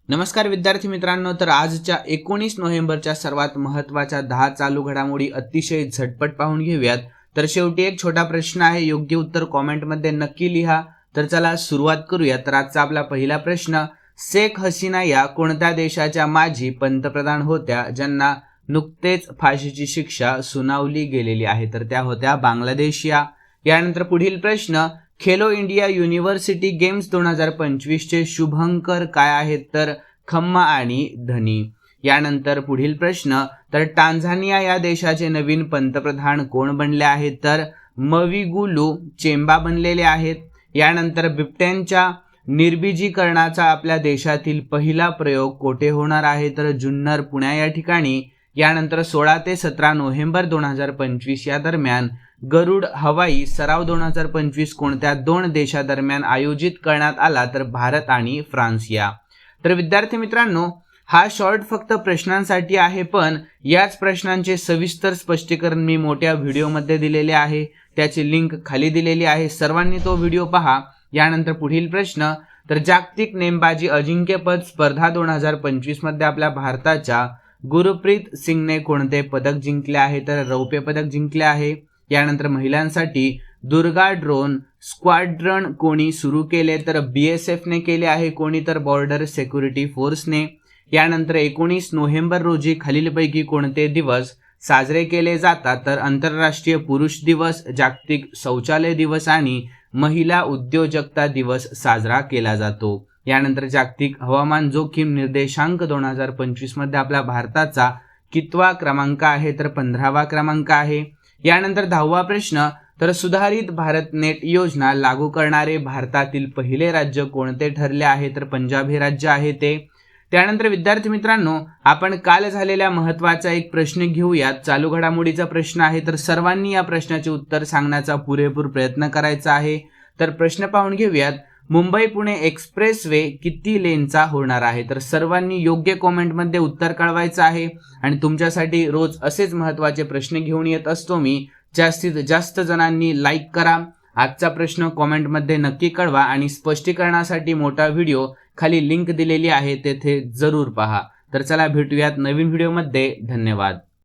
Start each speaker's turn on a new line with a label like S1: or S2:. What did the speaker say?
S1: नमस्कार विद्यार्थी मित्रांनो, तर आजच्या 19 नोव्हेंबरच्या सर्वात महत्त्वाच्या 10 चालू घडामोडी अतिशय झटपट पाहून घेऊयात। तर शेवटी एक छोटा प्रश्न आहे, योग्य उत्तर कमेंटमध्ये नक्की लिहा। तर चला सुरुवात करूया। तर आजचा आपला पहिला प्रश्न, शेख हसीना या कोणत्या देशाच्या माजी पंतप्रधान होत्या ज्यांना नुकतेच फाशीची शिक्षा सुनावली गेलेली आहे? तर त्या होत्या बांगलादेश या। यानंतर पुढील प्रश्न, खेलो इंडिया युनिव्हर्सिटी गेम्स 2025 चे शुभंकर काय आहेत? तर खम्मा आणि धनी। यानंतर पुढील प्रश्न, तर टांझानिया या देशाचे नवीन पंतप्रधान कोण बनले आहेत? तर मविगुलू चेम्बा बनलेले आहेत। यानंतर बिबट्यांच्या निर्बीजीकरणाचा आपल्या देशातील पहिला प्रयोग कोठे होणार आहे? तर जुन्नर पुणे या ठिकाणी। यानंतर 16 ते 17 नोव्हेंबर 2025 या दरम्यान गरुड हवाई सराव 2025 कोणत्या दोन देशादरम्यान आयोजित करण्यात आला? तर भारत आणि फ्रान्स या। तर विद्यार्थी मित्रांनो, हा शॉर्ट फक्त प्रश्नांसाठी आहे, पण याच प्रश्नांचे सविस्तर स्पष्टीकरण मी मोठ्या व्हिडिओमध्ये दिलेले आहे, त्याची लिंक खाली दिलेली आहे, सर्वांनी तो व्हिडिओ पहा। यानंतर पुढील प्रश्न, तर जागतिक नेमबाजी अजिंक्यपद स्पर्धा 2025 मध्ये आपल्या भारताच्या गुरप्रीत सिंगने कोणते पदक जिंकले आहे? तर रौप्य पदक जिंकले आहे। यानंतर महिलांसाठी दुर्गा ड्रोन स्क्वाड्रन कोणी सुरू केले? तर BSF ने केले आहे। कोणी? तर बॉर्डर सिक्युरिटी फोर्सने। यानंतर 19 नोव्हेंबर रोजी खालीलपैकी कोणते दिवस साजरे केले जातात? तर आंतरराष्ट्रीय पुरुष दिवस, जागतिक शौचालय दिवस आणि महिला उद्योजकता दिवस साजरा केला जातो। यानंतर जागतिक हवामान जोखीम निर्देशांक 2025 मध्ये आपल्या भारताचा कितवा क्रमांक आहे? तर 15वा क्रमांक आहे। यानंतर 10वा प्रश्न, तर सुधारित भारत नेट योजना लागू करणारे भारतातील पहिले राज्य कोणते ठरले आहे? तर पंजाब हे राज्य आहे ते। त्यानंतर विद्यार्थी मित्रांनो, आपण काल झालेल्या महत्त्वाचा एक प्रश्न घेऊयात। चालू घडामोडीचा प्रश्न आहे, तर सर्वांनी या प्रश्नाचे उत्तर सांगण्याचा पुरेपूर प्रयत्न करायचा आहे। तर प्रश्न पाहून घेऊयात, मुंबई पुणे एक्सप्रेस वे किती लेनचा होणार आहे? तर सर्वांनी योग्य कमेंटमध्ये उत्तर कळवायचं आहे। आणि तुमच्यासाठी रोज असेच महत्त्वाचे प्रश्न घेऊन येत असतो मी। जास्तीत जास्त जणांनी लाईक करा, आजचा प्रश्न कमेंटमध्ये नक्की कळवा आणि स्पष्टीकरणासाठी मोठा व्हिडिओ खाली लिंक दिलेली आहे, तेथे जरूर पहा। तर चला भेटूयात नवीन व्हिडिओमध्ये। धन्यवाद।